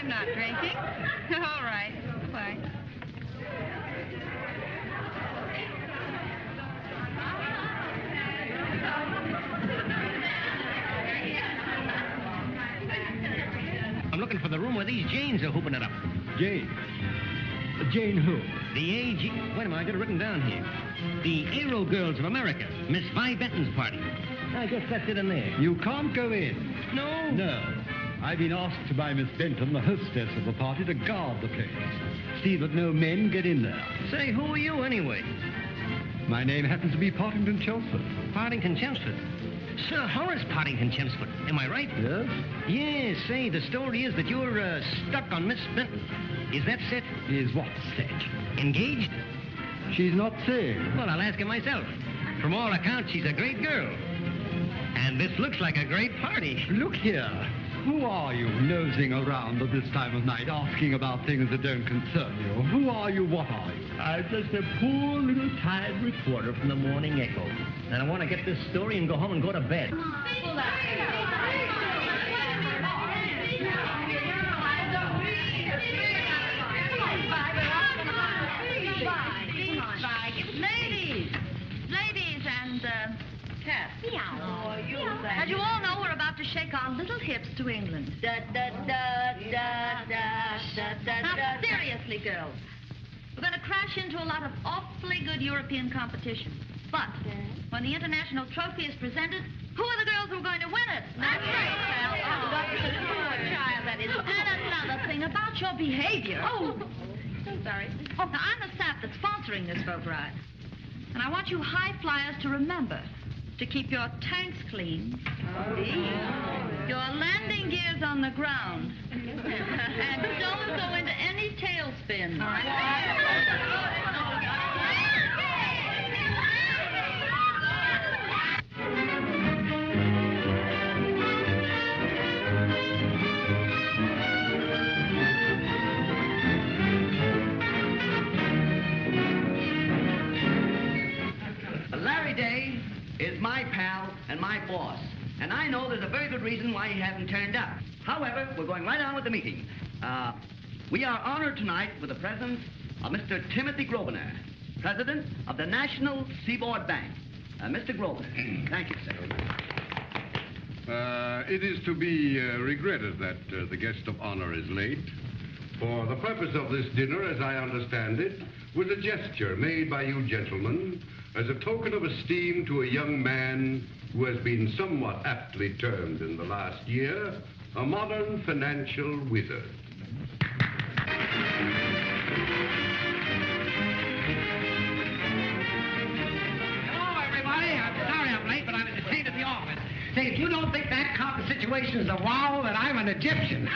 I'm not drinking. All right. Bye. I'm looking for the room where these Janes are hooping it up. Jane? Jane who? The A.G. Wait a minute, I got it written down here. The Aero Girls of America, Miss Vi Benton's party. I guess that's it in there. You can't go in. No? No. I've been asked by Miss Benton, the hostess of the party, to guard the place. See that no men get in there. Say, who are you anyway? My name happens to be Partington Chelmsford. Partington Chelmsford. Sir Horace Partington Chelmsford. Am I right? Yes? Yes, say, the story is that you're stuck on Miss Benton. Is that set? Is what set? Engaged? She's not saying. Well, I'll ask her myself. From all accounts, she's a great girl. And this looks like a great party. Look here. Who are you nosing around at this time of night asking about things that don't concern you? Who are you? What are you? I'm just a poor little tired reporter from the Morning Echo. And I want to get this story and go home and go to bed. Ladies and cats. As you all know, we're about to shake our little hips to England. Now, seriously, girls. We're going to crash into a lot of awfully good European competition. But when the international trophy is presented, who are the girls who are going to win it? That's right, child. Oh, child, that is. And another thing about your behavior. Oh, so sorry. Oh, now, I'm the staff that's sponsoring this boat ride. And I want you high flyers to remember to keep your tanks clean, your landing gears on the ground, and don't go into any tailspins. All right? Larry Day is my pal and my boss, and I know there's a very good reason why he hasn't turned up. However, we're going right on with the meeting. We are honored tonight with the presence of Mr. Timothy Grosvenor, President of the National Seaboard Bank. Mr. Grosvenor, thank you, sir. It is to be regretted that the guest of honor is late. For the purpose of this dinner, as I understand it, was a gesture made by you gentlemen as a token of esteem to a young man who has been somewhat aptly termed in the last year a modern financial wizard. Hello, everybody. I'm sorry I'm late, but I was detained at the office. Say, if you don't think that cotton situation is a wow, then I'm an Egyptian.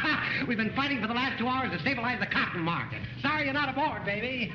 We've been fighting for the last 2 hours to stabilize the cotton market. Sorry you're not aboard, baby.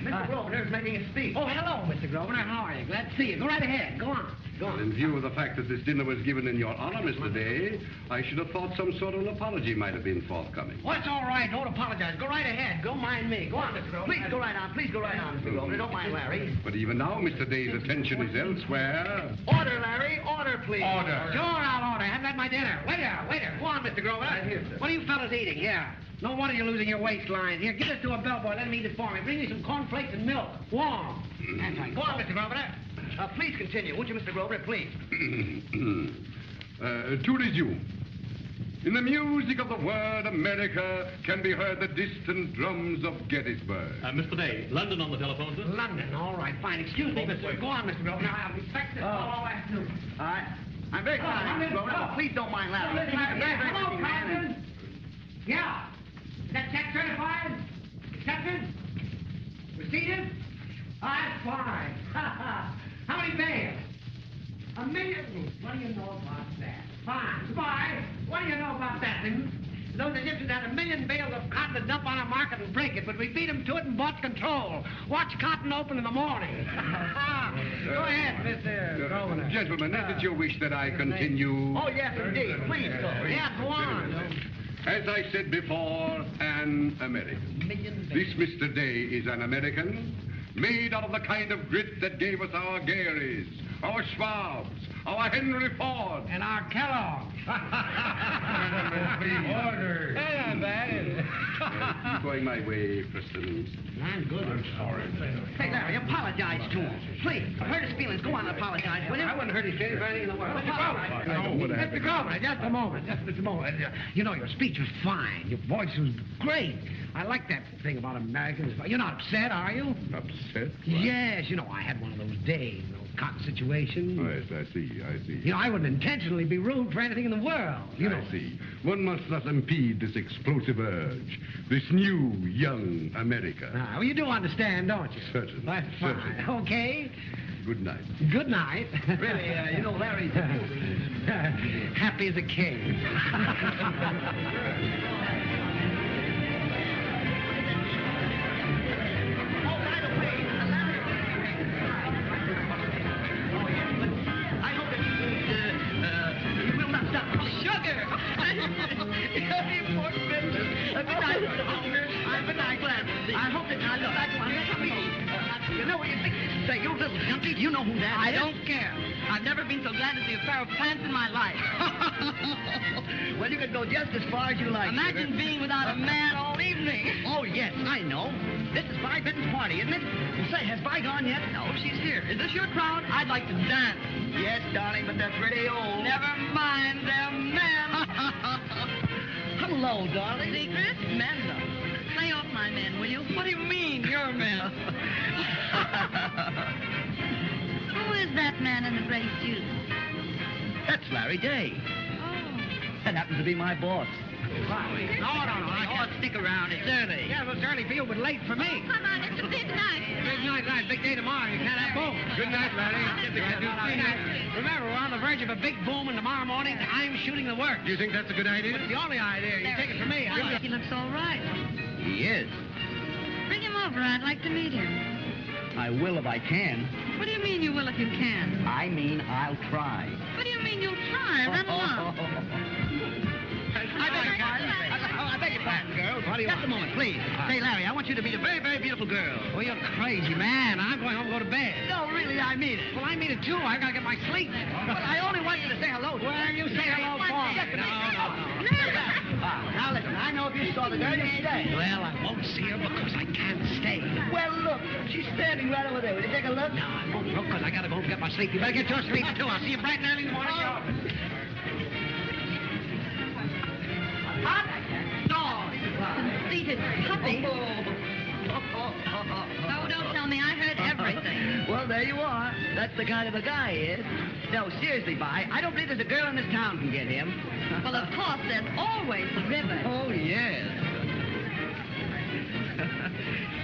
Mr. Grosvenor's making a speech. Oh, hello, Mr. Grosvenor. How are you? Glad to see you. Go right ahead. Go on. Go on. In view of the fact that this dinner was given in your honor, Mr. Day, I should have thought some sort of an apology might have been forthcoming. Oh, it's all right. Don't apologize. Go right ahead. Don't mind me. Go on, Mr. Grosvenor. Please go right on. Please go right on, Mr. Grosvenor. Don't mind Larry. But even now, Mr. Day's attention is elsewhere. Order, Larry. Order, please. Order. Sure, I'll order. I haven't had my dinner. Waiter. Go on, Mr. Grosvenor. Right here, sir. What are you fellas eating? Here. No wonder you're losing your waistline. Here, give this to a bellboy. Let him eat it for me. Bring me some cornflakes and milk. Warm. That's right. Go on, Mr. Grosvenor. Please continue, won't you, Mr. Grosvenor, please? To resume. In the music of the word America can be heard the distant drums of Gettysburg. Mr. Day, London on the telephone, sir. London. All right, fine. Excuse me, Mr. Go on, Mr. Grosvenor. I'll respect this all afternoon. All right. I'm very sorry, Mr. Grosvenor, but please don't mind Larry. He's a very Hello, busy man. Captain. Yeah. Is that check certified? Accepted? Receipted? That's fine. How many bales? 1 million. What do you know about that? Fine. Spy, what do you know about that? Those Egyptians had 1 million bales of cotton to dump on our market and break it, but we beat them to it and bought control. Watch cotton open in the morning. Go ahead, Mr. Grosvenor. Gentlemen, is it your wish that I continue? Oh, yes, indeed. Please go. Yeah, go on. As I said before, an American. This Mr. Day is an American, made out of the kind of grit that gave us our Garys, our Schwabs, our Henry Ford. And our Kellogg's. Order. And going my way, Preston. I'm good. I'm sorry. Hey, Larry, apologize to him. Please, hurt his feelings. Go on and apologize, will you? I wouldn't hurt his feelings for anything in the world. Mr. Grover, just a moment. You know, your speech was fine. Your voice was great. I like that thing about Americans. You're not upset, are you? Upset? Yes, you know, I had one of those days, cotton situation. Oh, yes, I see. You know, I wouldn't intentionally be rude for anything in the world, you know. I see. One must not impede this explosive urge, this new, young America. Ah, well, you do understand, don't you? Certainly. That's fine. Certainly. Okay. Good night. Good night. Really, you know, Larry's a happy as a king. I hope that I look back on that meeting. You know what you think? Say, you little junkie, do you know who that is? I don't care. I've never been so glad to see a pair of pants in my life. Well, you could go just as far as you like. Imagine being without a man all evening. Oh, yes, I know. This is Vi Benton's party, isn't it? Well, say, has Vi gone yet? No, she's here. Is this your crowd? I'd like to dance. Yes, darling, but they're pretty old. Never mind, they're men. Hello, darling. Secret? Men, though. Lay off my men, will you? What do you mean, you're men? Who is that man in the gray suit? That's Larry Day. Oh. That happens to be my boss. No. I can't Stick around. It's early. Yeah, well, it's early for you, but late for me. Come on, it's a big night. Big night, big day tomorrow. You can't have both. Good night, Larry. Remember, we're on the verge of a big boom, and tomorrow morning, I'm shooting the works. Do you think that's a good idea? It's the only idea. You take it from me. He looks all right. He is. Bring him over. I'd like to meet him. I will if I can. What do you mean you will if you can? I mean, I'll try. What do you mean you'll try? Run along. I beg your pardon, girls. Just a moment, please. Say, Larry, I want you to meet a very, very beautiful girl. Well, you're crazy, man. I'm going home and go to bed. No, really, I mean it. Well, I mean it, too. I gotta get my sleep. But I only want you to say hello to her. Well, you say hello for me. No. Now, listen, I know if you saw the girl, you'd stay. Well, I won't see her because I can't stay. Well, look, she's standing right over there. Will you take a look? No, I won't look because I gotta go home and get my sleep. You better get your sleep, too. I'll see you bright and early in the morning. Hot? Conceited puppy. Oh, don't tell me. I heard everything. Well, there you are. That's the kind of a guy he is. No, seriously, Vi, I don't believe there's a girl in this town can get him. Well, of course, there's always the river. Oh, yes.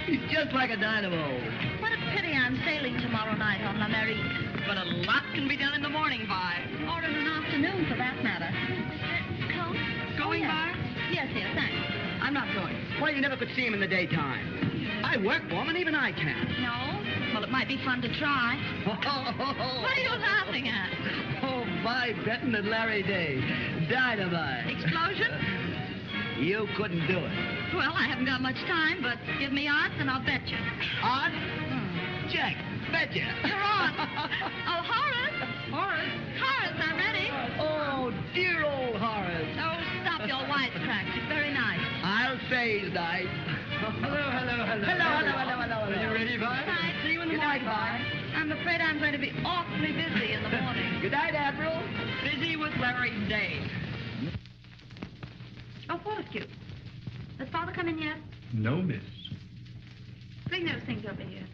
He's just like a dynamo. What a pity I'm sailing tomorrow night on La Merite. But a lot can be done in the morning, Vi. Or in an afternoon, for that matter. Come? Going, yes. Vi? Yes, dear, thanks. I'm not going. Why, you never could see him in the daytime. I work for him, and even I can't. No? Well, it might be fun to try. What are you laughing at? Oh, Vi Benton and Larry Day. Dynamite. Explosion? You couldn't do it. Well, I haven't got much time, but give me odds and I'll bet you. Odds? Check. Betcha. You're on. Oh, Horace. Horace, I'm ready. Oh, dear old Horace. Oh, stop your wisecracks. It's very nice. I'll say he's nice. Hello. Are you ready, Vi? Good night. See you in the Good night, morning. Vi. I'm afraid I'm going to be awfully busy in the morning. Good night, Admiral. Busy with Larry Day. Oh, Fortescue. Has Father come in yet? No, miss. Bring those things over here.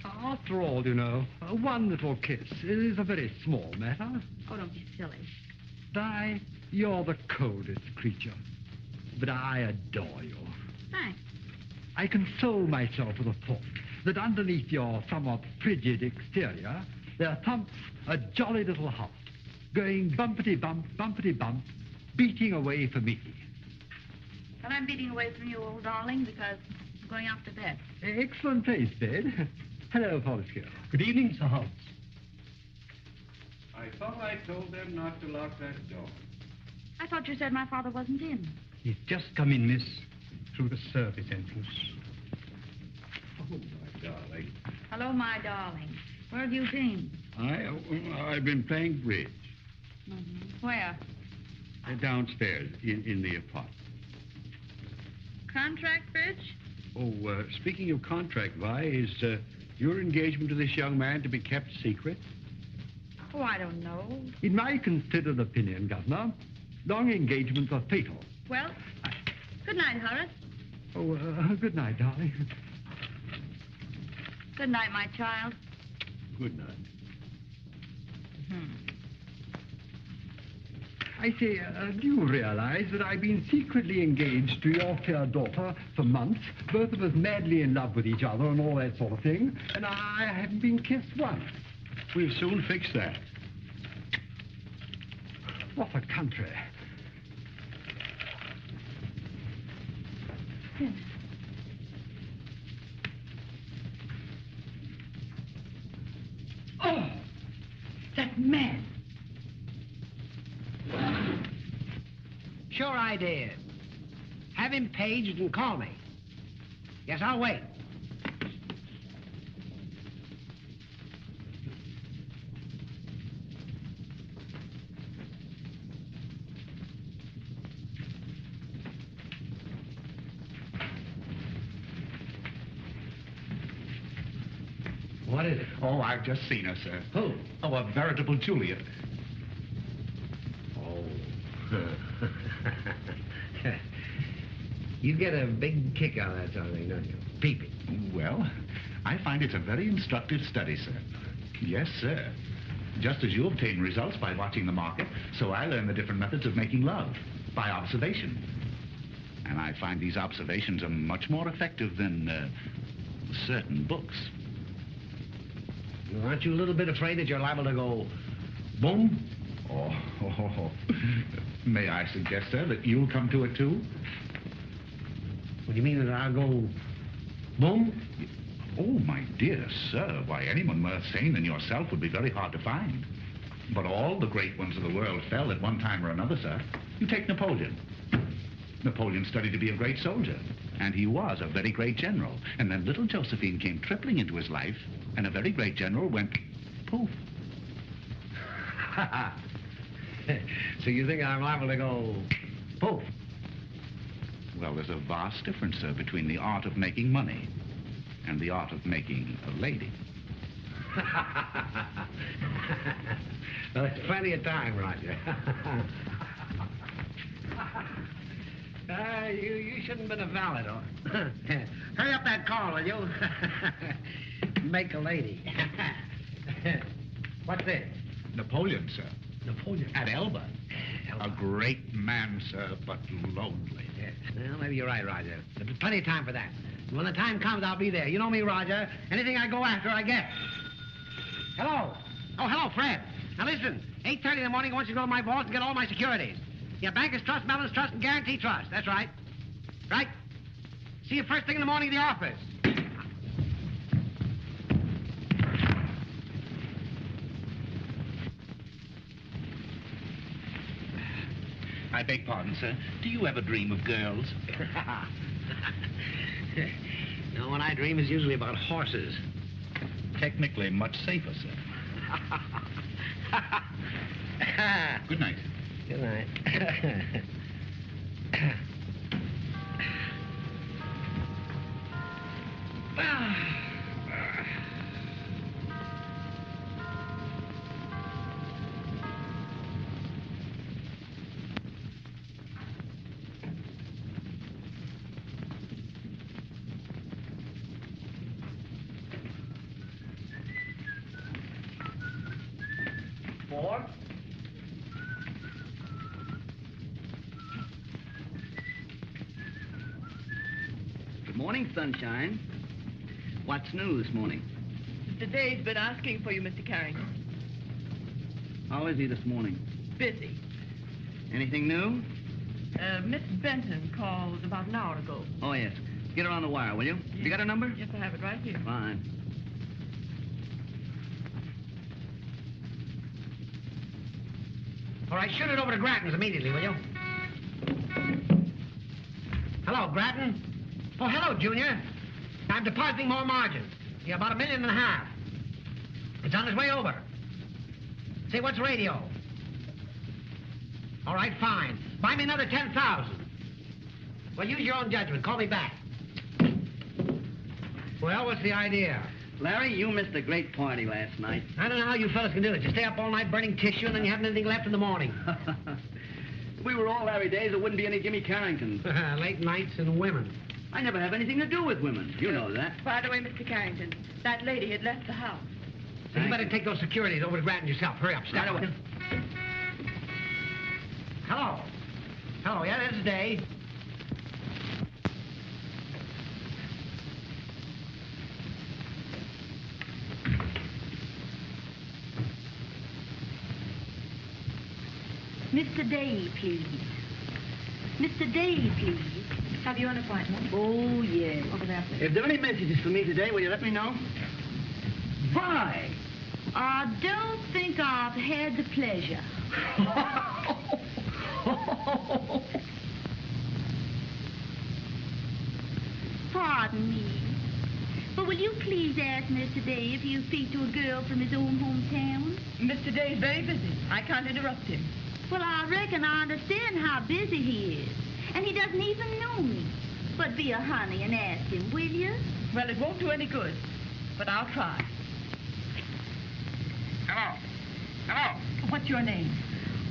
After all, you know, one little kiss is a very small matter. Oh, don't be silly. Di, you're the coldest creature, but I adore you. Thanks. I console myself with the thought that underneath your somewhat frigid exterior, there thumps a jolly little heart, going bumpety-bump, beating away for me. Well, I'm beating away from you, old darling, because I'm going off to bed. Excellent place, bed. Hello, Fortescue. Good evening, Sir Hobbs. I thought I told them not to lock that door. I thought you said my father wasn't in. He's just come in, miss, through the service entrance. Oh, my darling. Hello, my darling. Where have you been? I've been playing bridge. Mm-hmm. Where? Downstairs in the apartment. Contract bridge? Oh, speaking of contract, Vi, is your engagement to this young man to be kept secret? Oh, I don't know. In my considered opinion, Governor, long engagements are fatal. Well, good night, Horace. Oh, good night, darling. Good night, my child. Good night. I say, do you realize that I've been secretly engaged to your fair daughter for months, both of us madly in love with each other and all that sort of thing, and I haven't been kissed once? We'll soon fix that. What a country. Oh, that man. Sure I did. Have him paged and call me. Yes, I'll wait. What is it? Oh, I've just seen her, sir. Who? Oh, a veritable Juliet. Oh. You get a big kick out of that sort of thing, don't you? Peeping. Well, I find it's a very instructive study, sir. Yes, sir. Just as you obtain results by watching the market, so I learn the different methods of making love by observation. And I find these observations are much more effective than certain books. Aren't you a little bit afraid that you're liable to go boom? Oh. May I suggest, sir, that you'll come to it, too? What do you mean that I'll go boom? Oh, my dear sir, why, anyone more sane than yourself would be very hard to find. But all the great ones of the world fell at one time or another, sir. You take Napoleon. Napoleon studied to be a great soldier, and he was a very great general. And then little Josephine came tripling into his life, and a very great general went poof. So you think I'm liable to go poof? Well, there's a vast difference, sir, between the art of making money and the art of making a lady. Well, there's plenty of time, Roger. You shouldn't have been a valet, though. Hurry up that call, will you? Make a lady. What's this? Napoleon, sir. Napoleon. At Elba. A great man, sir, but lonely. Yeah. Well, maybe you're right, Roger. There's plenty of time for that. And when the time comes, I'll be there. You know me, Roger. Anything I go after, I get. Hello. Oh, hello, Fred. Now, listen. 8:30 in the morning, I want you to go to my vault and get all my securities. Yeah, Bankers Trust, Mellon's Trust, and Guarantee Trust. That's right. Right? See you first thing in the morning at the office. I beg pardon, sir. Do you ever dream of girls? No, when I dream, it's usually about horses. Technically much safer, sir. Good night. Good night. Four. Good morning, sunshine. What's new this morning? Mr. Day's been asking for you, Mr. Carrington. How is he this morning? Busy. Anything new? Miss Benton called about an hour ago. Oh, yes. Get her on the wire, will you? You got her number? Yes, I have it right here. Fine. All right, shoot it over to Grattan's immediately, will you? Hello, Grattan. Oh, hello, Junior. I'm depositing more margin. Yeah, about $1.5 million. It's on its way over. Say, what's radio? All right, fine. Buy me another 10,000. Well, use your own judgment. Call me back. Well, what's the idea? Larry, you missed a great party last night. I don't know how you fellas can do it. You stay up all night burning tissue, and then you haven't anything left in the morning. If we were all Larry Days, there wouldn't be any Jimmy Carringtons. Late nights and women. I never have anything to do with women. You know that. By the way, Mr. Carrington, that lady had left the house. You better take those securities over to Grattan yourself. Hurry up, step. Right away. Hello. Hello, yeah, this is Dave. Mr. Day, please. Mr. Day, please. Have you an appointment? Oh, yes. Over there, please. If there are any messages for me today, will you let me know? Why? I don't think I've had the pleasure. Pardon me. But will you please ask Mr. Day if he'll speak to a girl from his own hometown? Mr. Day's very busy. I can't interrupt him. Well, I reckon I understand how busy he is. And he doesn't even know me. But be a honey and ask him, will you? Well, it won't do any good, but I'll try. Hello. Hello. What's your name?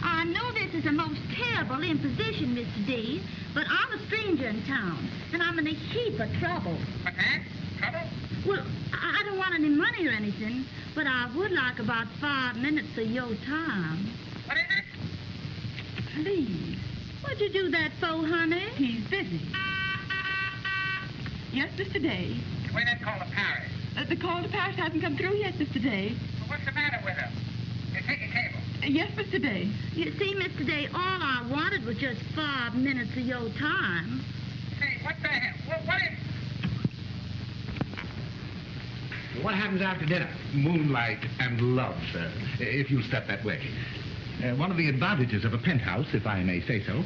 I know this is a most terrible imposition, Mr. Day, but I'm a stranger in town, and I'm in a heap of trouble. What's that? Trouble? Well, I don't want any money or anything, but I would like about 5 minutes of your time. What is it? Please. What'd you do that for, honey? He's busy. Yes, Mr. Day. We didn't call to Paris. The call to Paris hasn't come through yet, Mr. Day. Well, what's the matter with her? You're taking cable. Yes, Mr. Day. You see, Mr. Day, all I wanted was just 5 minutes of your time. Say, what the hell? What is... What happens after dinner? Moonlight and love, sir, if you step that way. One of the advantages of a penthouse, if I may say so.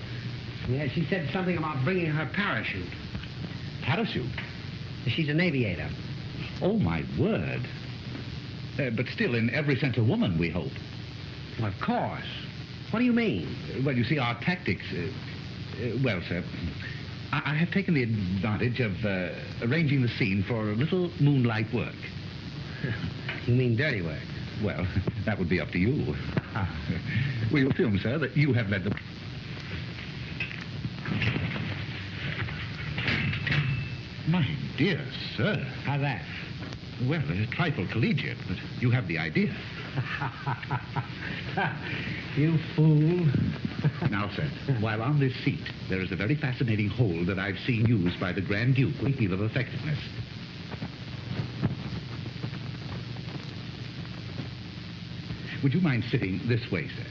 Yeah, she said something about bringing her parachute. Parachute? She's an aviator. Oh, my word. But still, in every sense, a woman, we hope. Well, of course. What do you mean? Well, you see, our tactics... well, sir, I have taken the advantage of arranging the scene for a little moonlight work. You mean dirty work? Well, that would be up to you. We'll film, sir, that you have led the... My dear sir. How's that? Well, a trifle collegiate, but you have the idea. You fool. Now, sir, while on this seat, there is a very fascinating hole that I've seen used by the Grand Duke with a deal of effectiveness. Would you mind sitting this way, sir?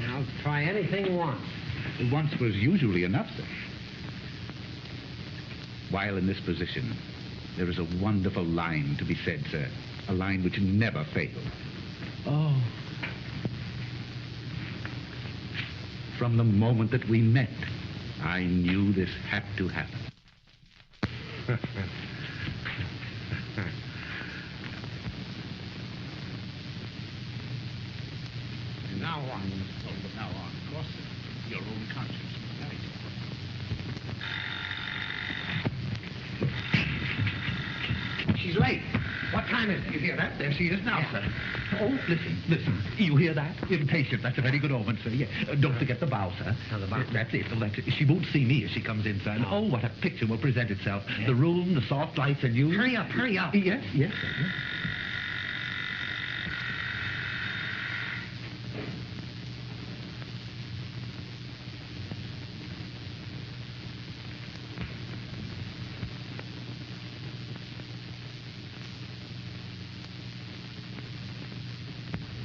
I'll try anything once. Once was usually enough, sir. While in this position, there is a wonderful line to be said, sir. A line which never fails. Oh. From the moment that we met, I knew this had to happen. Now what? Oh, from now on, of course, your own conscience. She's late. What time is it? You hear that? There she is now, Yeah. sir. Oh, listen. You hear that? Impatient. That's a very good omen, sir. Yeah. Don't forget the bow, sir. Oh, the bow. That's it. Well, that's it. She won't see me as she comes in, sir. And, oh, what a picture will present itself. Yeah. The room, the soft lights, and you. Hurry up. Yes, sir. Yes.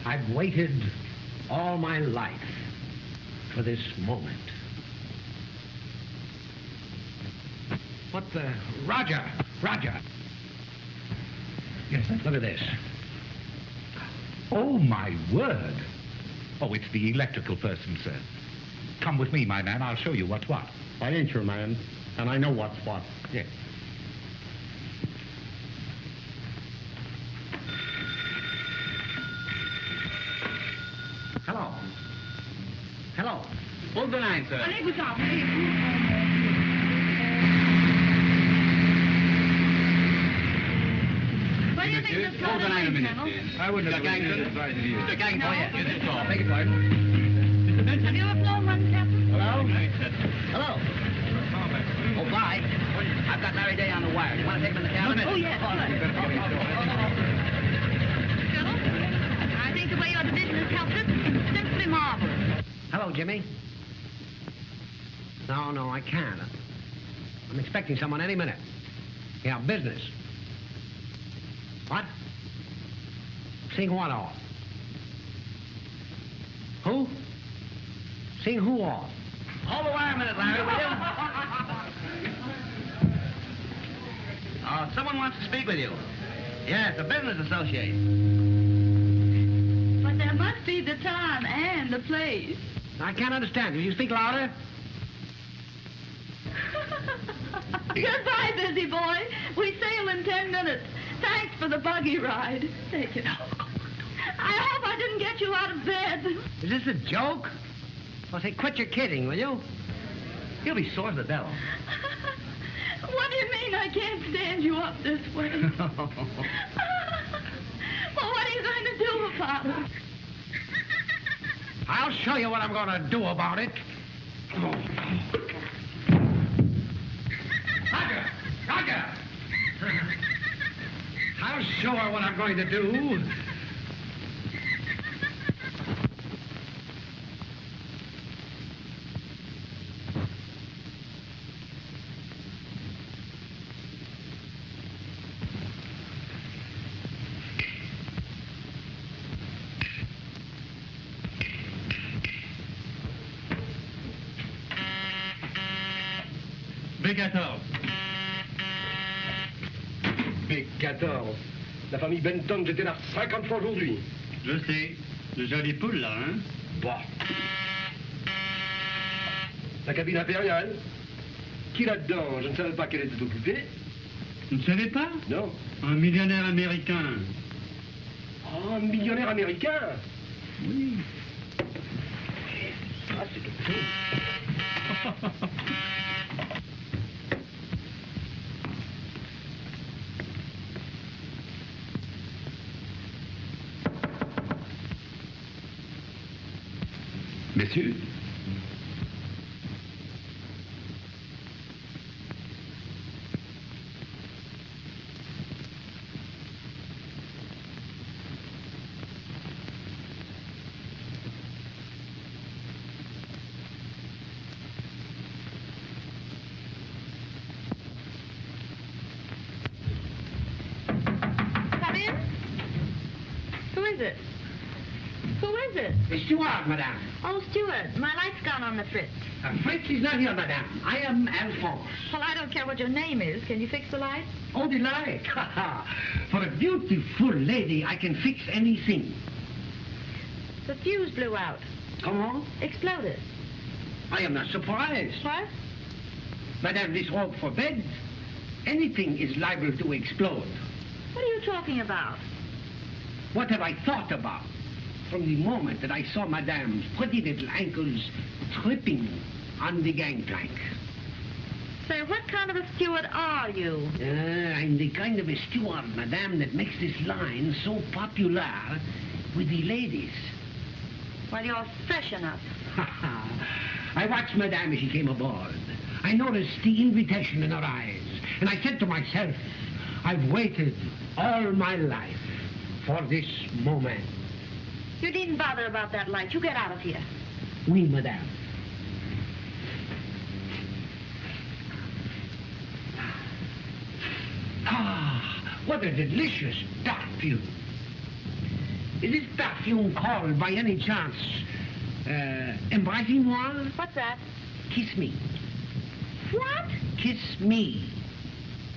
I've waited all my life for this moment. What the... Roger! Yes, sir. Look at this. Oh, my word. Oh, it's the electrical person, sir. Come with me, my man. I'll show you what's what. I ain't your man, and I know what's what. Yes. Hold the line, sir. Allez, vous en, allez. What do you think this Hold the line a minute, Colonel? please. I wouldn't Mr. have Carrington. advised you. Mr. Carrington, No. yes, this is Paul. Beg your pardon. Mr. Benson. Have you ever flown one, Captain? Hello? Hello? Oh, bye. I've got Larry Day on the wire. Do you want to take him in the cabin? Oh, yes. Colonel, I think the way your division has helped us is simply marvelous. Hello, Jimmy. No, I can't. I'm expecting someone any minute. Yeah, business. What? Seeing what off? Who? Seeing who off? Hold the wire a minute, Larry, will you? Someone wants to speak with you. Yes, a business associate. But there must be the time and the place. I can't understand. Will you speak louder? Goodbye, busy boy. We sail in 10 minutes. Thanks for the buggy ride. Take it. I hope I didn't get you out of bed. Is this a joke? Well, say, quit your kidding, will you? He'll be sore as the devil. What do you mean I can't stand you up this way? Well, what are you going to do about it? I'll show you what I'm going to do about it. Roger! I'll show her what I'm going to do. B14. B14. La famille Benton, j'étais là 50 fois aujourd'hui. Je sais. De jolies poules, là, hein? Bah. La cabine impériale. Qui là-dedans? Je ne savais pas qu'elle était occupée. Vous ne savez pas? Non. Un millionnaire américain. Oh, un millionnaire américain. Oui. Ah, c'est quelque chose. Messieurs, Come in. Who is it? Who is it? The steward, madame. Oh, Stuart, my light's gone on the fritz. Fritz is not here, madame. I am Alphonse. Well, I don't care what your name is. Can you fix the light? Oh, the light. For a beautiful lady, I can fix anything. The fuse blew out. Comment? Exploded. I am not surprised. What? Madame, this robe for bed, anything is liable to explode. What are you talking about? What have I thought about from the moment that I saw Madame's pretty little ankles tripping on the gangplank? Say, what kind of a steward are you? I'm the kind of a steward, Madame, that makes this line so popular with the ladies. Well, you're fresh enough. I watched Madame as she came aboard. I noticed the invitation in her eyes, and I said to myself, I've waited all my life for this moment. You needn't bother about that light. You get out of here. Oui, Madame. Ah, what a delicious perfume. Is this perfume called, by any chance, Embrassez-moi? What's that? Kiss me. What? Kiss me.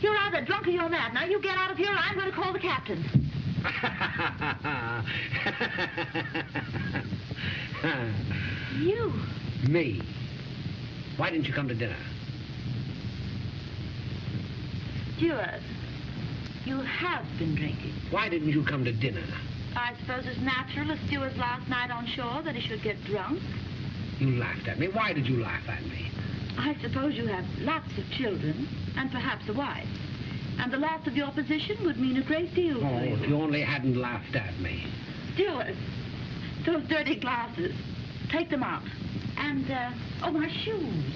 You're either drunk or you're mad. Now, you get out of here or I'm going to call the captain. You? Me. Why didn't you come to dinner? Stuart, you have been drinking. Why didn't you come to dinner? I suppose it's natural, a steward's last night on shore, that he should get drunk. You laughed at me. Why did you laugh at me? I suppose you have lots of children, and perhaps a wife. And the loss of your position would mean a great deal Oh, to you. if you only hadn't laughed at me. Stewart, those dirty glasses, take them out. And, oh, my shoes.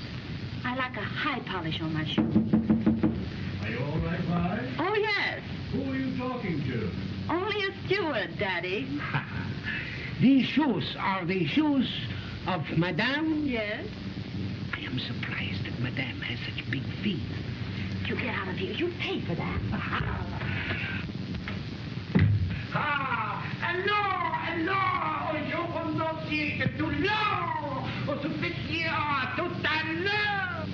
I like a high polish on my shoes. Are you all right, Vi? Oh, yes. Who are you talking to? Only a steward, Daddy. These shoes are the shoes of Madame? Yes? I am surprised that Madame has such big feet. You get out of here. You pay for that. Alors, je remercie que tout l'heure, au souffletier, tout à l'heure.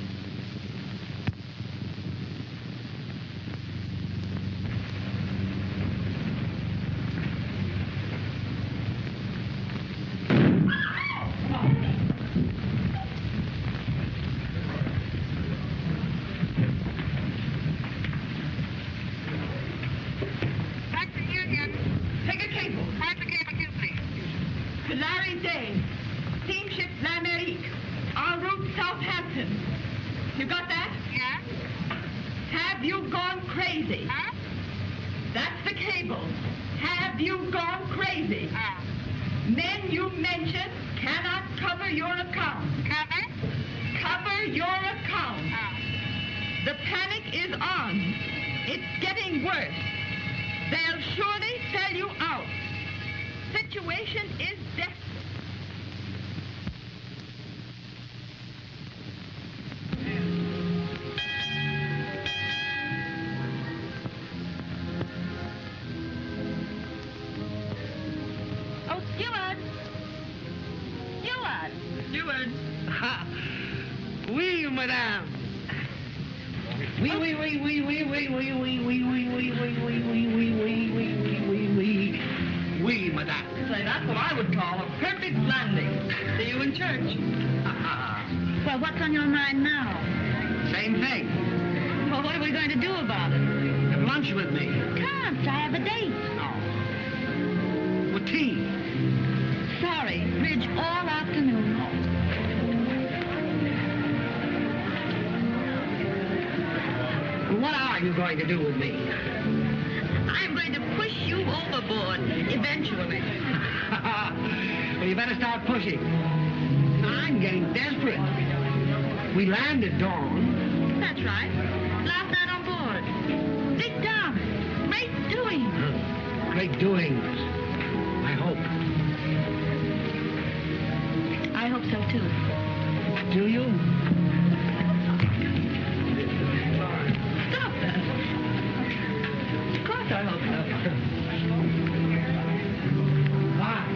Take a cable. Find the cable, too, please. To Larry Dane, steamship L'Amérique, en route Southampton. You got that? Yeah? Have you gone crazy? Huh? That's the cable. Have you gone crazy? Men you mentioned cannot cover your account. Cover? Cover your account. The panic is on. It's getting worse. They'll surely sell you out. Situation is desperate. Oh, Stewart! Stewart! Steward. Oui, madame. Oui, oui, oui, oui, oui, oui, oui, oui, oui, oui, oui, oui, oui, oui, oui, oui, oui, oui, oui. Oui, madame. Say, that's what I would call a perfect landing. See you in church. Well, what's on your mind now? Same thing. Well, what are we going to do about it? Have lunch with me. Can't. I have a date. No. With tea. Sorry. Bridge all afternoon. What are you going to do with me? I'm going to push you overboard eventually. Well, you better start pushing. I'm getting desperate. We land at dawn. That's right. Last night on board. Big job. Great doing. Great doings. I hope. I hope so, too. Do you? Stop that. Of course I hope so. Bye.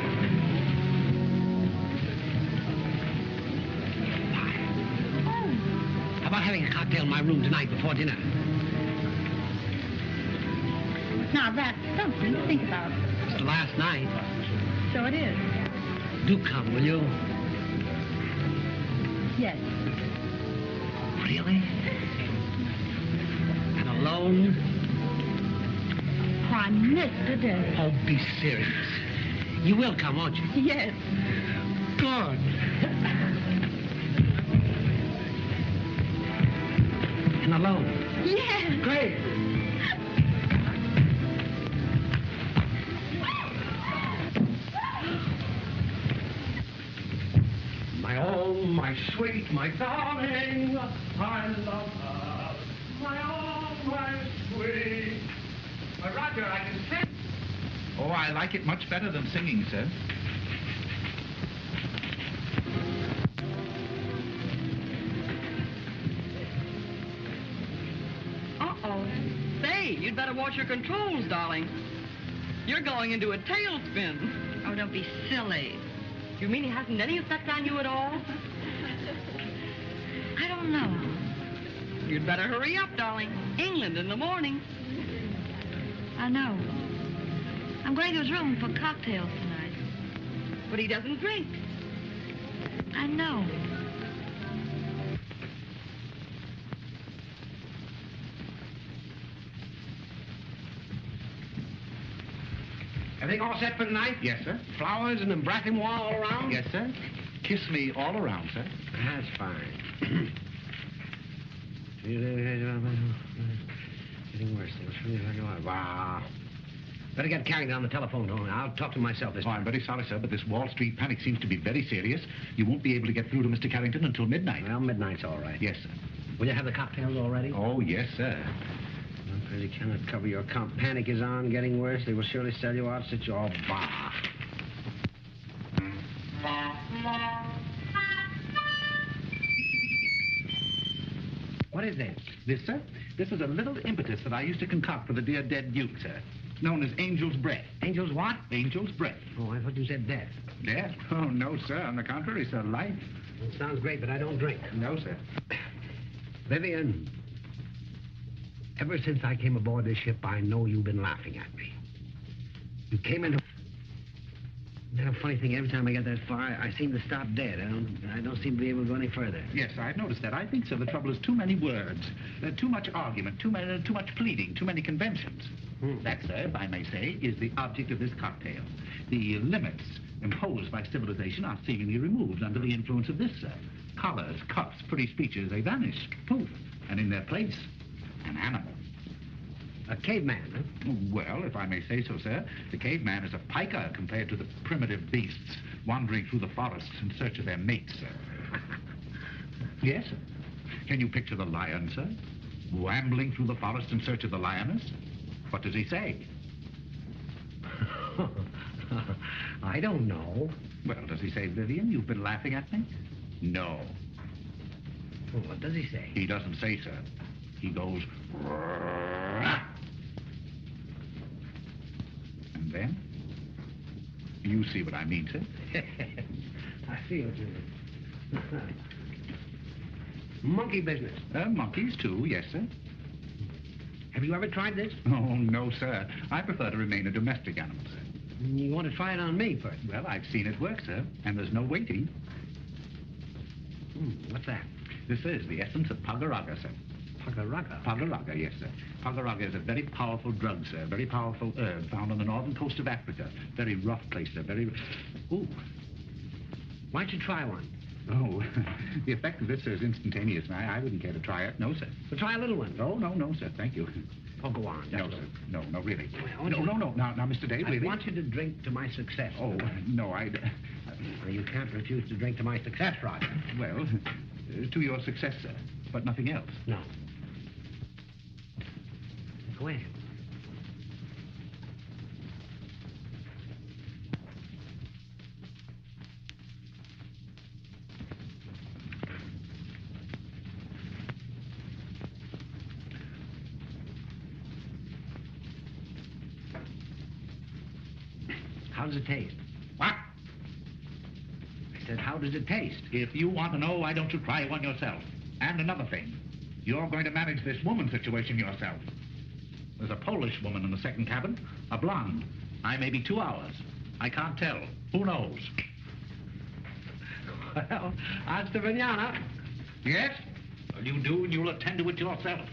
How about having a cocktail in my room tonight before dinner? Now, that's something to think about. It's the last night. So it is. Do come, will you? Yes. Really? And alone? Why, Mr. Day. Oh, be serious. You will come, won't you? Yes. Good. And alone? Yes. Great. My own, my sweet, my darling, I love her. My own, my sweet. Roger, I can sing. Oh, I like it much better than singing, sir. Uh-oh. Say, you'd better watch your controls, darling. You're going into a tailspin. Oh, don't be silly. You mean it hasn't any effect on you at all? I don't know. You'd better hurry up, darling. England in the morning. I know. I'm going to his room for cocktails tonight. But he doesn't drink. I know. Everything all set for tonight? Yes, sir. Flowers and embrassing wall all around? Yes, sir. Kiss me all around, sir. That's fine. Getting worse. Wow. Better get Carrington on the telephone. I'll talk to him myself this time. I'm very sorry, sir, but this Wall Street panic seems to be very serious. You won't be able to get through to Mr. Carrington until midnight. Well, midnight's all right. Yes, sir. Will you have the cocktails all ready? Oh, yes, sir. I really cannot cover your account. Panic is on, getting worse. They will surely sell you out, sit you all bah. What is this? This, sir? This is a little impetus that I used to concoct for the dear dead Duke, sir. Known as Angel's Breath. Angel's what? Angel's Breath. Oh, I thought you said death. Death? Oh, no, sir. On the contrary, sir, life. Well, sounds great, but I don't drink. No, sir. Vivian, ever since I came aboard this ship, I know you've been laughing at me. You came into... Isn't that a funny thing? Every time I get that far, I seem to stop dead. I don't seem to be able to go any further. Yes, I've noticed that. I think, sir, the trouble is too many words, too much argument, too much pleading, too many conventions. That, sir, if I may say, is the object of this cocktail. The limits imposed by civilization are seemingly removed under the influence of this, sir. Collars, cuffs, pretty speeches, they vanish. Poof. And in their place, an animal. A caveman, huh? Well, if I may say so, sir, the caveman is a piker compared to the primitive beasts wandering through the forests in search of their mates, sir. Yes, sir. Can you picture the lion, sir? Wambling through the forest in search of the lioness? What does he say? I don't know. Well, does he say, Vivian, you've been laughing at me? No. Well, what does he say? He doesn't say, sir. He goes... And then? You see what I mean, sir? I see what you mean. Monkey business. Monkeys, too, yes, sir. Have you ever tried this? Oh, no, sir. I prefer to remain a domestic animal, sir. You want to try it on me first? Well, I've seen it work, sir, and there's no waiting. What's that? This is the essence of pagaraga, sir. Pagaraga? Pagaraga, yes, sir. Pagaraga is a very powerful drug, sir. Very powerful herb found on the northern coast of Africa. Very rough place, sir. Very... Ooh. Why don't you try one? Oh, the effect of this, sir, is instantaneous, and I wouldn't care to try it. No, sir. Well, try a little one. Oh, no, sir. Thank you. Oh, go on. No, sir. No, really. Well, No. Now, Mr. Dave, really. I want you to drink to my success. Oh, no, Well, you can't refuse to drink to my success, Roger. Well, to your success, sir, but nothing else. No. Go ahead. How does it taste? What? I said, how does it taste? If you want to know, why don't you try one yourself? And another thing, you're going to manage this woman situation yourself. There's a Polish woman in the second cabin, a blonde. I may be 2 hours. I can't tell. Who knows? Well, hasta mañana. Yes? Well, you do, and you'll attend to it yourself.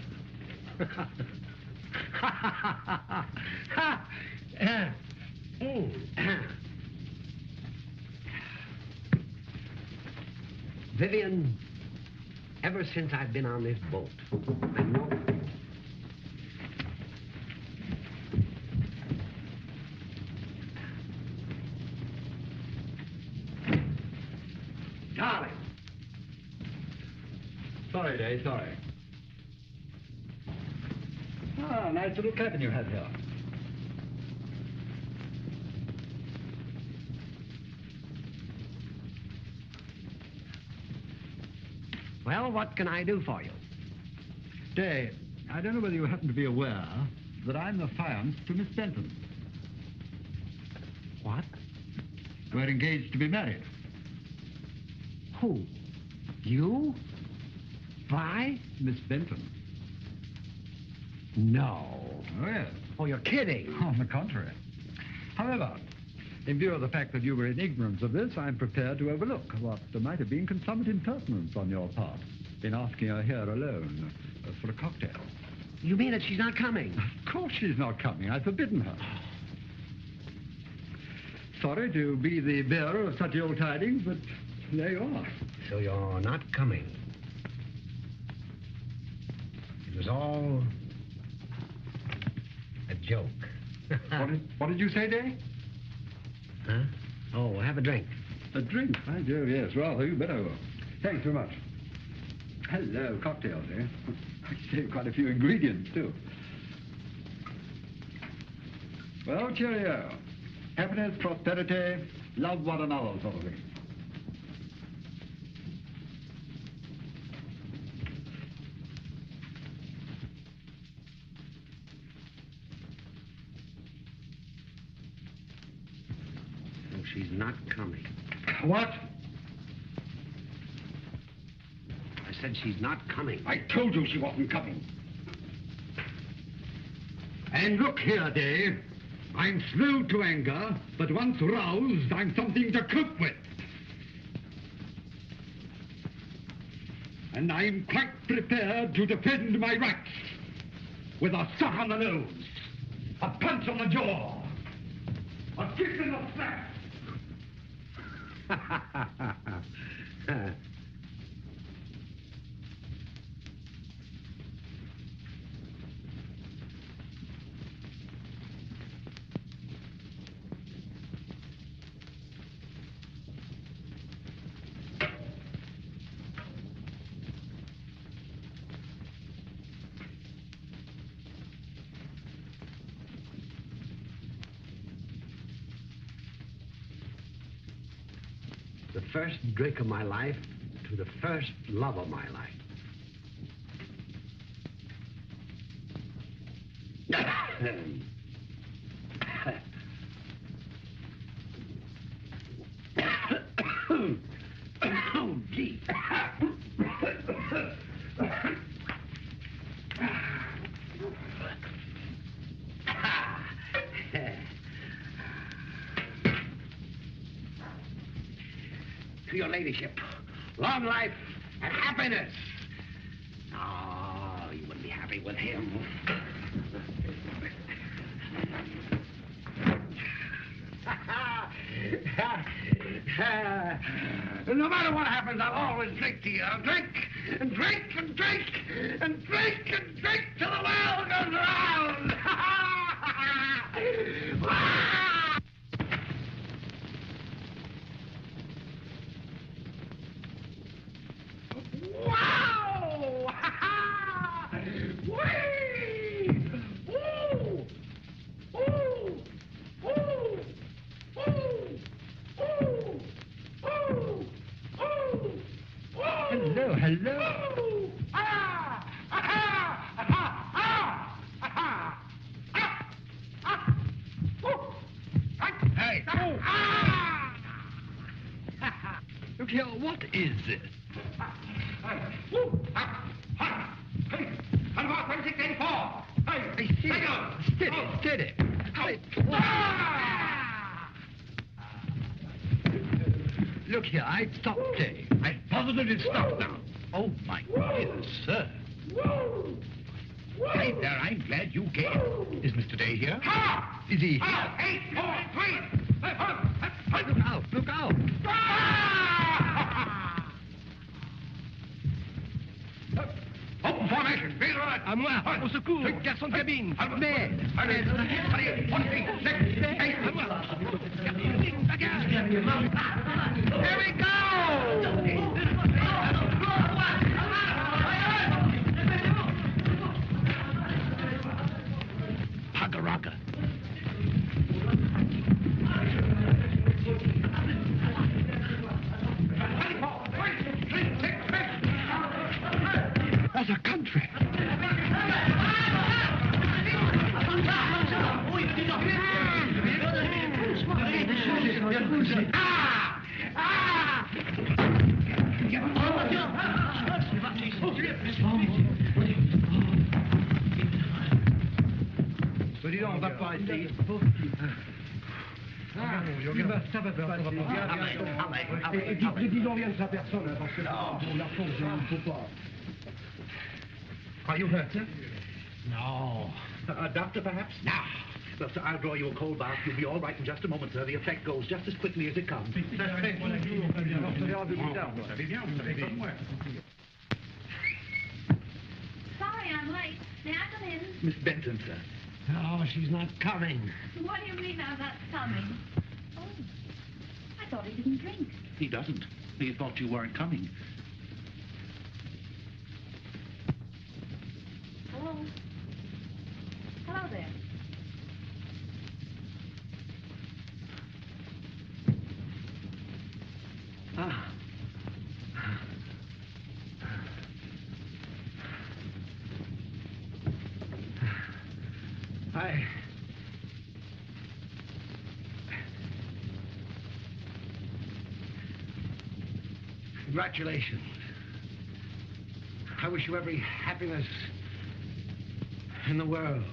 Vivian, ever since I've been on this boat, I know... Darling. Sorry, Dave, sorry. Ah, nice little cabin you have here. Well, what can I do for you? Dave, I don't know whether you happen to be aware that I'm affianced to Miss Benton. What? We're engaged to be married. Who? You? Vi? Miss Benton. No. Oh, yes. Oh, you're kidding. On the contrary. However, in view of the fact that you were in ignorance of this, I'm prepared to overlook what might have been consummate impertinence on your part in asking her here alone for a cocktail. You mean that she's not coming? Of course she's not coming. I've forbidden her. Sorry to be the bearer of such ill tidings, but There you are. So you're not coming. It was all a joke. What did you say, Day? Huh? Oh, have a drink. A drink? By Jove, yes. Well, you better. Thanks very much. Hello, cocktails, eh? I saved quite a few ingredients, too. Well, cheerio. Happiness, prosperity, love one another, sort of thing. No, she's not coming. What? I said she's not coming. I told you she wasn't coming. And look here, Dave. I'm slow to anger, but once roused, I'm something to cope with. And I'm quite prepared to defend my rights. With a shot on the nose, a punch on the jaw, a kick in the flat. The first drink of my life to the first love of my life. Oh, gee. To your ladyship, long life and happiness. Oh, you wouldn't be happy with him. No matter what happens, I'll always drink to you. I'll drink and drink and drink and drink and drink till the world goes round. Wow! Whee! Ooh! Ooh! Ooh! Ooh! Ooh! Ooh! Ooh! Hello, hello. Ooh! Ah! Ah! Ah! Ah! Ah! Ah! Ah! Ooh! Hey, Ah! look here, what is this? I see. Steady. Look here, I've stopped, Dave. I've positively stopped now. Oh, my dear sir. Hi there, I'm glad you came. Is Mr. Day here? Is he here? 8, 4, 3. Look out, look out. Open formation. Feel right. À moi, au secours. Garçon de cabine. Mais, À moi. Here we go. Hugga-rugga. what a country. Dis donc, on va pas essayer. Ça va pas. Et dis donc rien de sa personne, parce que là, pour la force, il ne faut pas. Are you hurt, sir? No. A doctor, perhaps? No. Well, sir, I'll draw you a cold bath. You'll be all right in just a moment, sir. The effect goes just as quickly as it comes. de vous faire. Vous savez bien, vous savez comme moi. Sorry I'm late. May I come in? Miss Benton, sir. Oh, she's not coming. What do you mean I'm not coming? Oh, I thought he didn't drink. He doesn't. He thought you weren't coming. Hello? Hello there. Ah. Congratulations. I wish you every happiness in the world.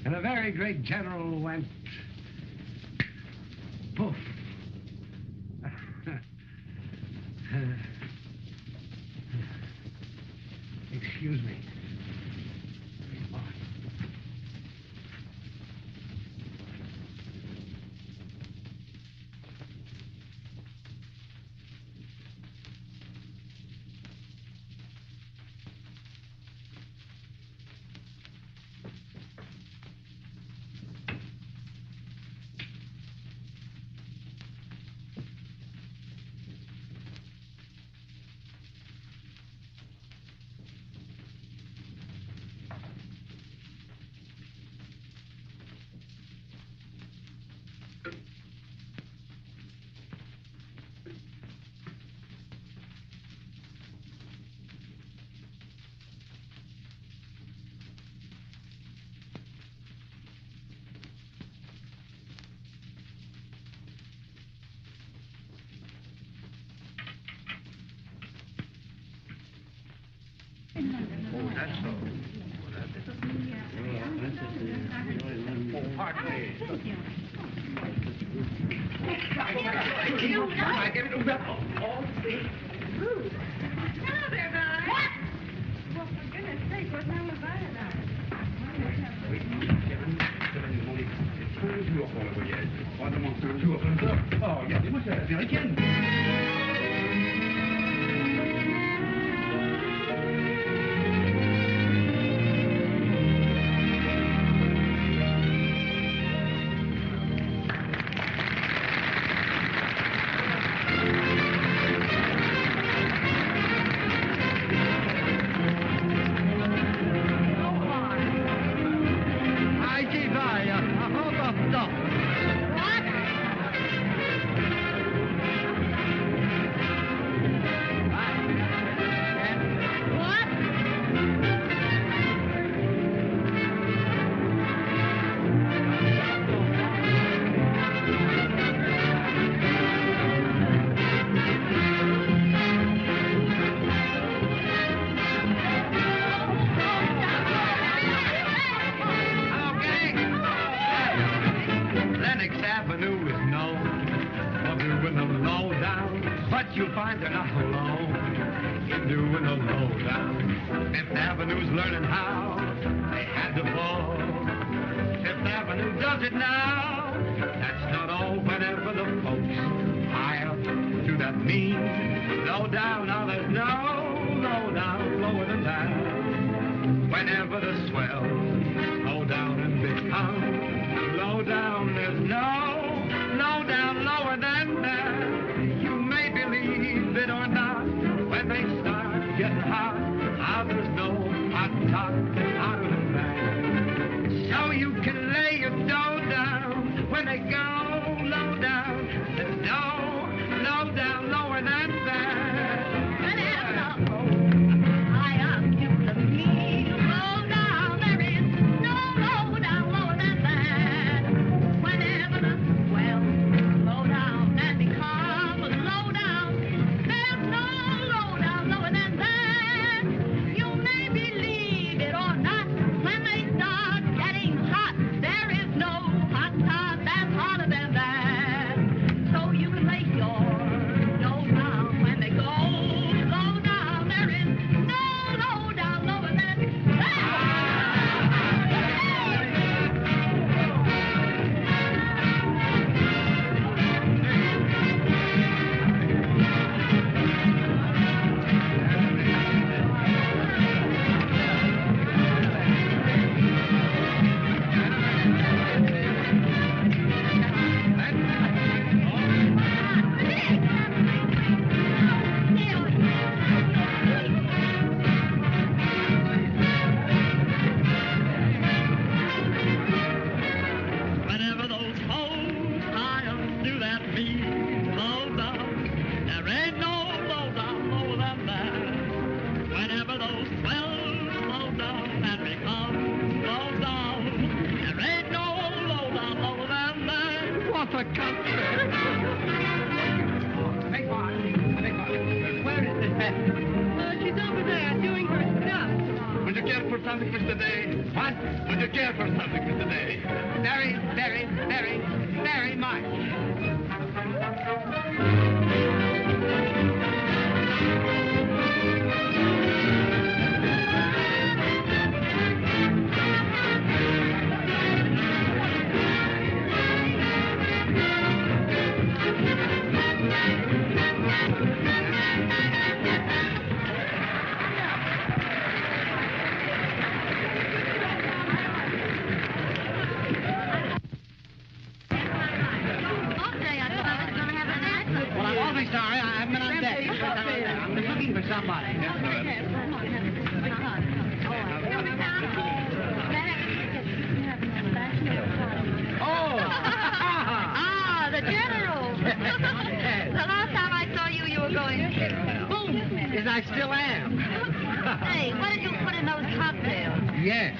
And a very great general went poof. Excuse me. Oh, that's so. Oh, pardon me. I give it to Bella. Hello there, guys. What? Well, for goodness sake, what's wrong with that? Oh, regardez-moi ça, l'américaine. Or not. something, Mr. Day? What? Would you care for something, Mr. Day? Very, very, very, very much. Sorry, I haven't been on deck. I'm just looking for somebody. Oh! The general. The last time I saw you, you were going boom. Yes, I still am. Hey, what did you put in those cocktails? Yes.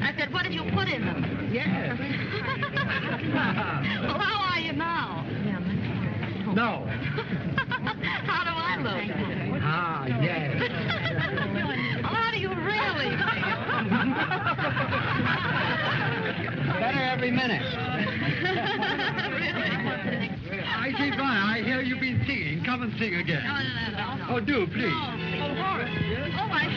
I said, what did you put in them? Yes. Well, how are you now? No. How do I look? Ah, yes. Well, how do you really Better every minute. I say, Vi, I hear you've been singing. Come and sing again. No. Oh, do, please. Oh, Horace. Oh, my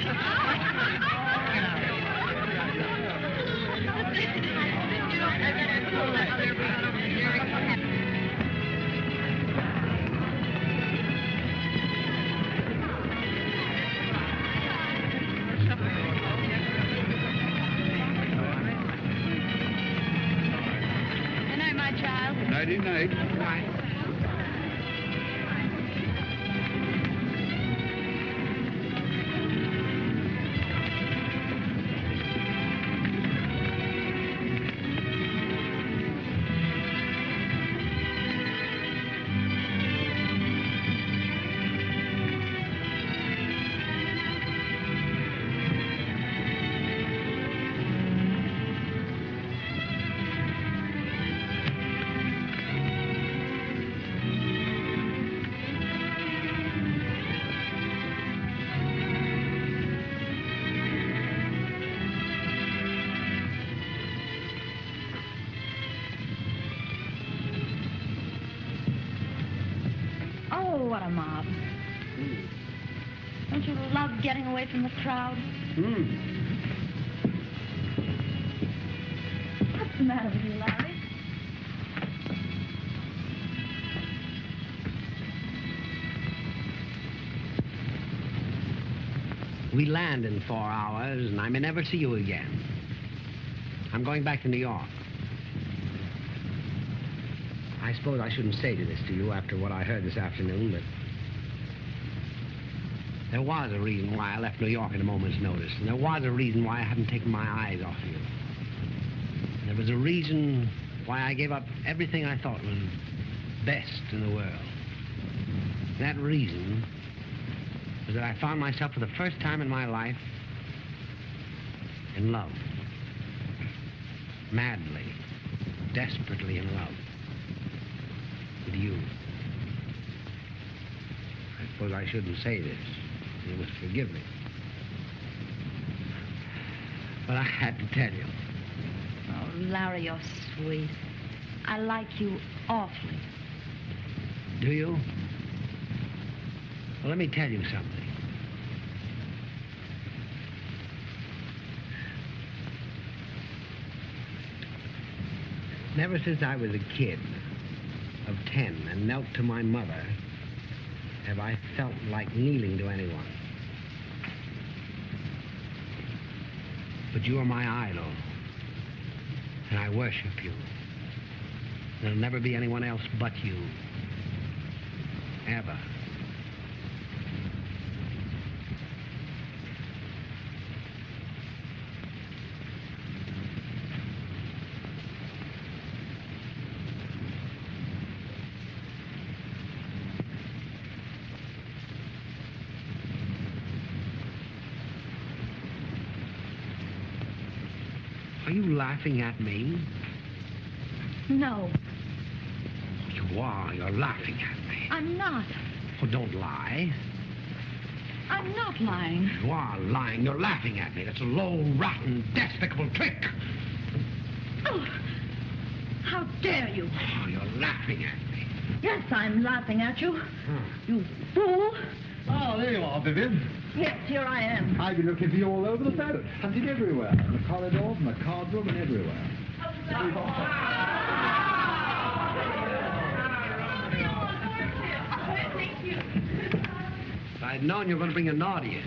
Good night, my child. Nighty-night. Oh, what a mob. Don't you love getting away from the crowd? What's the matter with you, Larry? We land in 4 hours, and I may never see you again. I'm going back to New York. I suppose I shouldn't say this to you after what I heard this afternoon, but there was a reason why I left New York at a moment's notice, and there was a reason why I hadn't taken my eyes off you. And there was a reason why I gave up everything I thought was best in the world. And that reason was that I found myself for the first time in my life in love. Madly, desperately in love. With you. I suppose I shouldn't say this. You must forgive me. But I had to tell you. Oh, Larry, you're sweet. I like you awfully. Do you? Well, let me tell you something. Never since I was a kid of 10 and knelt to my mother have I felt like kneeling to anyone. But you are my idol, and I worship you. There'll never be anyone else but you. Ever. Are you laughing at me? No, You are. You're laughing at me. I'm not. Oh, don't lie. I'm I'm not lying. You are lying. You're laughing at me. That's a low, rotten, despicable trick. Oh, how dare you? Oh, you're laughing at me. Yes, I'm laughing at you. You fool. Oh, there you are, Vivian. Yes, here I am. I've been looking for you all over the boat, hunting everywhere, in the corridors, in the card room, and everywhere. If I'd known you were going to bring an audience,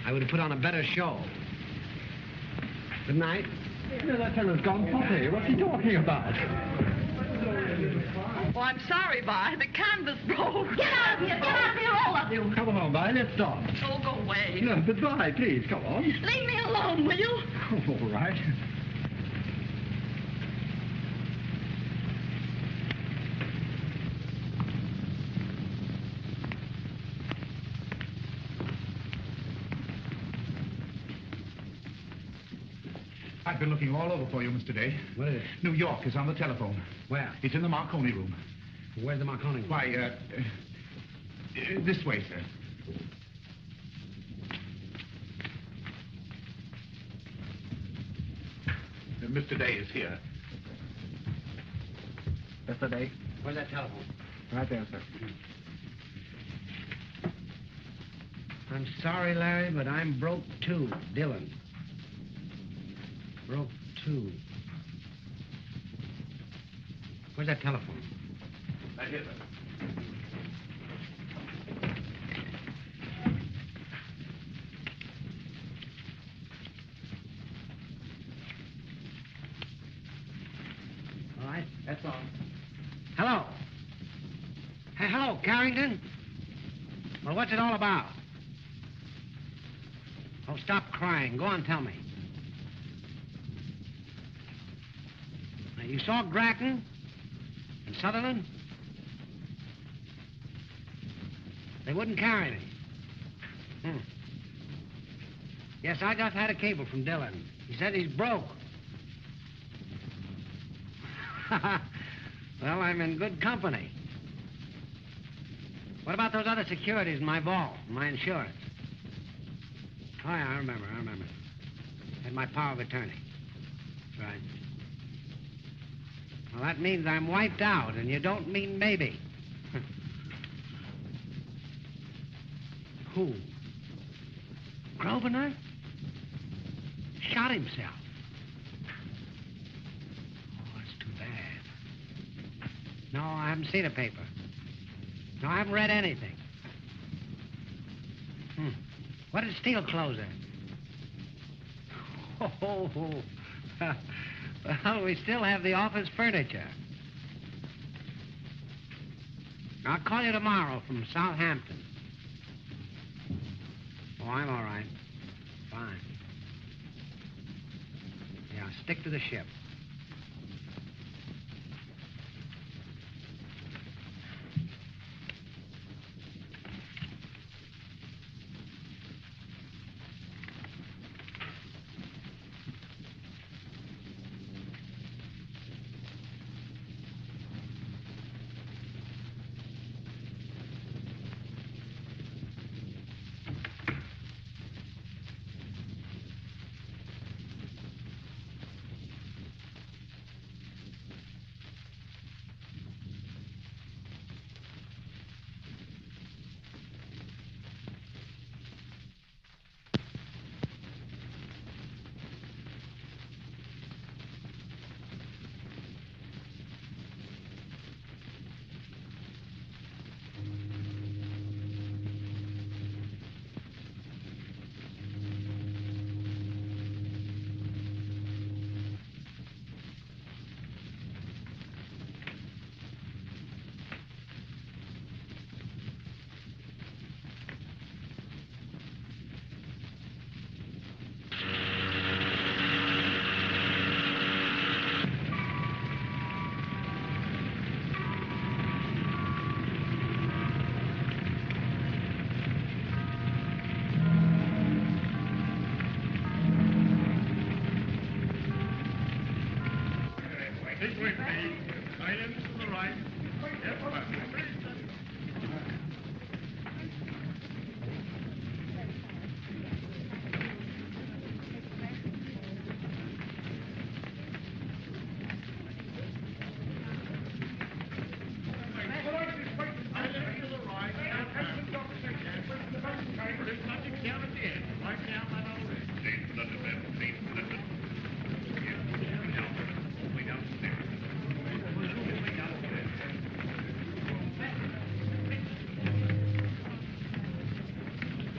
I would have put on a better show. Good night. No, that fellow's gone potty. What's he talking about? Oh, I'm sorry, Vi. The canvas broke. Get out of here. Get out of here, all of you. Come on, Vi, let's start. Oh, go away. No, but Vi, please, come on. Leave me alone, will you? All right. I've been looking all over for you, Mr. Day. What is it? New York is on the telephone. Where? It's in the Marconi room. Where's the Marconi room? Why, this way, sir. Mr. Day is here. Mr. Day? Where's that telephone? Right there, sir. I'm sorry, Larry, but I'm broke too. Dylan. Broke too. Where's that telephone? Right here, sir. All right, that's all. Hello. Hey, hello, Carrington. Well, what's it all about? Oh, stop crying. Go on, tell me. Now, you saw Grattan and Sutherland? They wouldn't carry me. Yes, I just had a cable from Dylan. He said he's broke. Well, I'm in good company. What about those other securities in my vault, my insurance? Oh, yeah, I remember. Had my power of attorney. That's right. Well, that means I'm wiped out, and you don't mean maybe. Who? Grosvenor? Shot himself. Oh, that's too bad. No, I haven't seen a paper. No, I haven't read anything. What did Steele close at? Oh, well, we still have the office furniture. I'll call you tomorrow from Southampton. Oh, I'm all right. Fine. Yeah, stick to the ship. Keep with me. Silence to the right. Yes,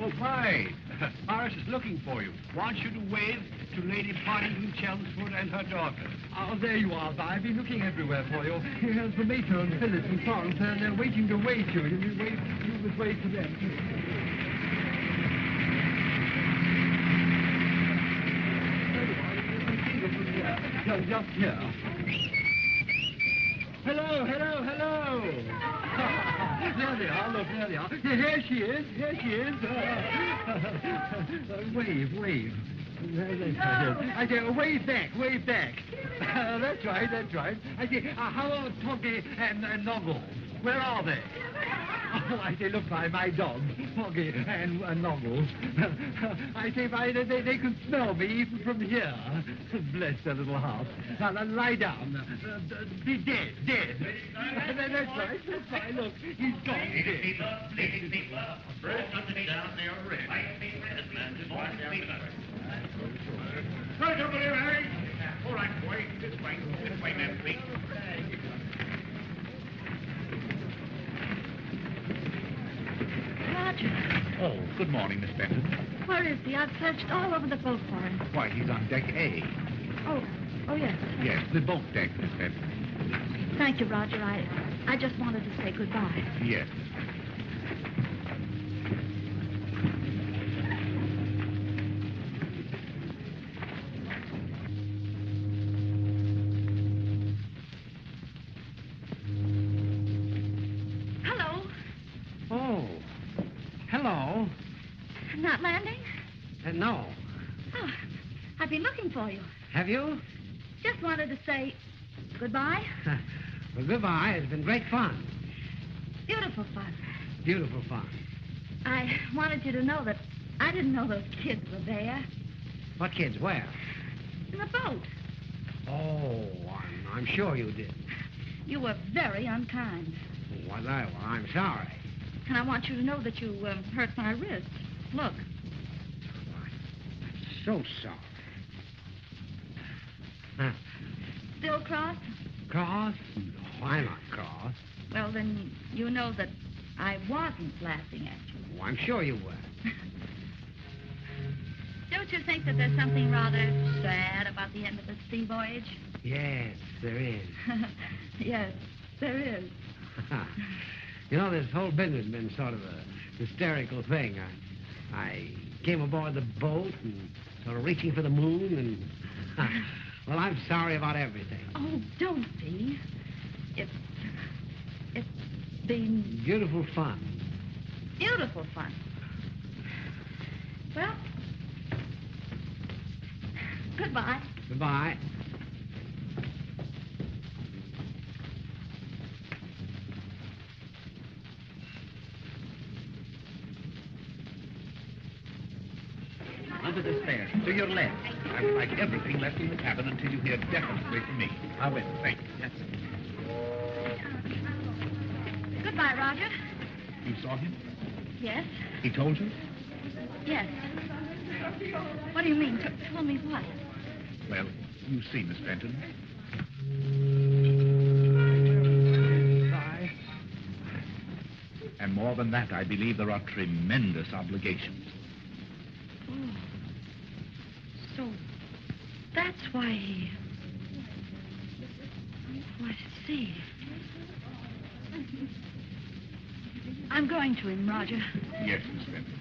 Oh, fine. Horace is looking for you. Wants you to wave to Lady Partington Chelmsford and her daughter. Oh, there you are, Vi. I've been looking everywhere for you. Here's the mater and Phyllis and Florence, and they're waiting to wave to you. You must wave to them. Just here. Hello. There they are, look, there they are. Here she is. Wave. I say, wave back. That's right. I say, how about Toggy and Noggle? Where are they? Oh, I say, look, my dogs, Toggy and Noggle. I say, they can smell me even from here. Bless their little hearts. Now, lie down. Be dead. That's right. Look, he's gone. Ladies, people, first underneath down there, red. Man, just right down there. Right over there, Harry. All right, boy. This way, man, please. Roger. Oh, good morning, Miss Benton. Where is he? I've searched all over the boat for him. Why, he's on deck A. Oh, yes. Yes, the boat deck, Miss Benton. Thank you, Roger. I just wanted to say goodbye. Yes. Hello. Oh, hello. Not landing? No. Oh, I've been looking for you. Have you? Just wanted to say goodbye. Well, goodbye. It's been great fun. Beautiful fun. Beautiful fun. I wanted you to know that I didn't know those kids were there. What kids? Where? In the boat. Oh, I'm sure you did. You were very unkind. Was I? Well, I'm sorry. And I want you to know that you hurt my wrist. Look. So sorry. Huh. Still crossed? Cross? No, I'm not cross. Well, then you know that I wasn't laughing at you. Oh, I'm sure you were. Don't you think that there's something rather sad about the end of the sea voyage? Yes, there is. Yes, there is. You know, this whole business has been sort of a hysterical thing. I came aboard the boat and sort of reaching for the moon and... well, I'm sorry about everything. Oh, don't be. It's been... Beautiful fun. Beautiful fun. Well, goodbye. Goodbye. Under the stairs, to your left. I would like everything left in the cabin until you hear definitely from me. I will. Thank you. Yes, sir. Goodbye, Roger. You saw him? Yes. He told you? Yes. What do you mean? Tell me what? Well, you see, Miss Benton. Bye. And more than that, I believe there are tremendous obligations. Oh. So that's why he... Oh, I see. I'm going to him, Roger. Yes, Miss Benton.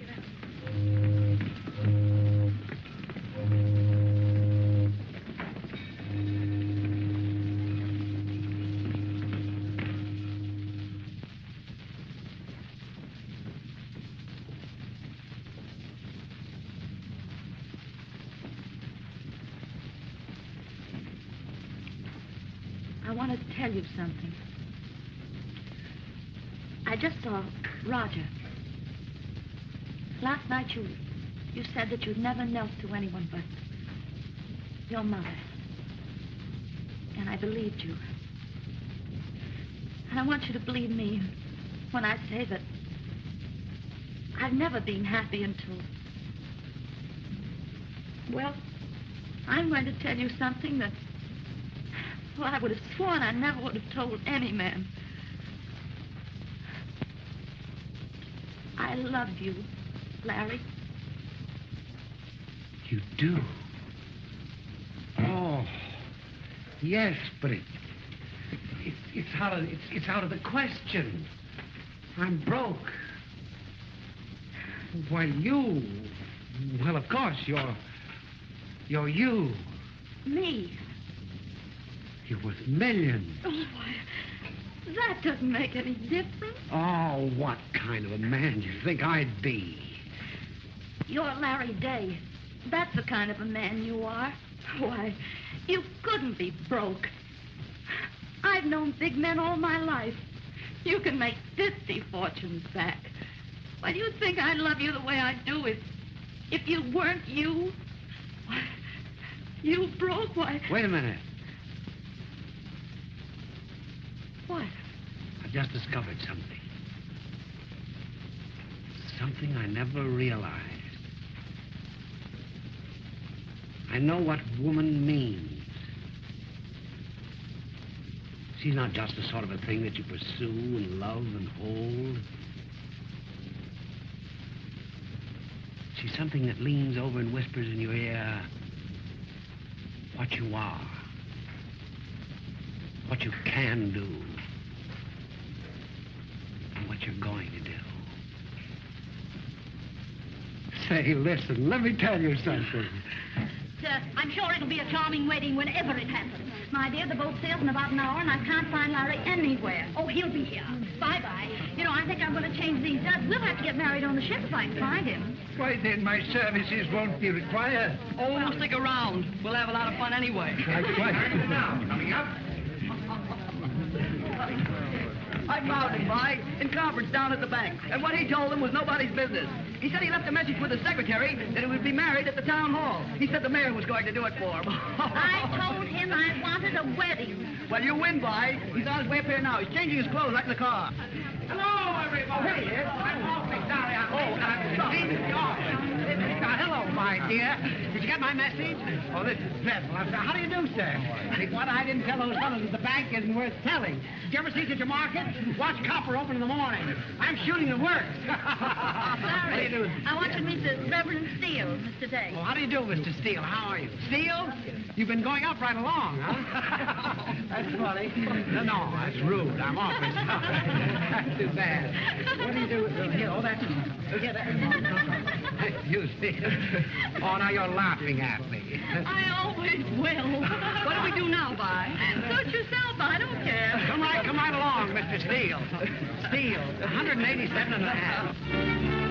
I want to tell you something. I just saw Roger. Last night you said that you'd never knelt to anyone but your mother. And I believed you. And I want you to believe me when I say that I've never been happy until... Well, I'm going to tell you something that... Well, I would have sworn I never would have told any man. I love you Larry. You do? Oh, yes, but it's out of the question. I'm broke. Well, well, of course, you're you. Me? You're worth millions. Oh, why, that doesn't make any difference. Oh, what kind of a man do you think I'd be? You're Larry Day. That's the kind of a man you are. Why, you couldn't be broke. I've known big men all my life. You can make 50 fortunes back. Why, do you think I'd love you the way I do if you weren't you? Why, you broke, why... Wait a minute. What? I've just discovered something. Something I never realized. I know what woman means. She's not just the sort of a thing that you pursue and love and hold. She's something that leans over and whispers in your ear what you are, what you can do, and what you're going to do. Say, listen, let me tell you something. I'm sure it'll be a charming wedding whenever it happens. My dear, the boat sails in about an hour, and I can't find Larry anywhere. Oh, he'll be here. Bye-bye. You know, I think I'm going to change these duds. We'll have to get married on the ship if I can find him. Why, then my services won't be required. Oh, we'll stick around. We'll have a lot of fun anyway. Coming up. I found him, by in conference down at the bank. And what he told them was nobody's business. He said he left a message with the secretary that he would be married at the town hall. He said the mayor was going to do it for him. I told him I wanted a wedding. Well, you win, by. He's on his way up here now. He's changing his clothes right in the car. Hello, everybody. I'm awfully sorry. I'm sorry. Hello, my dear. Did you get my message? Oh, this is dreadful. How do you do, sir? What I didn't tell those fellows at the bank isn't worth telling. Did you ever see such a market? Watch copper open in the morning. I'm shooting the works. What do you do? I want you to meet the Reverend Steele, Mr. Day. Oh, how do you do, Mr. Steele? How are you? Steele? You've been going up right along, huh? That's funny. No, that's rude. I'm awfully sorry. That's too bad. What do you do? Here, oh, that's... Here, you see. Oh, now you're laughing at me. I always will. What do we do now, Vi? Suit yourself. I don't care. Come right along, Mr. Steele. Steele, 187 and a half.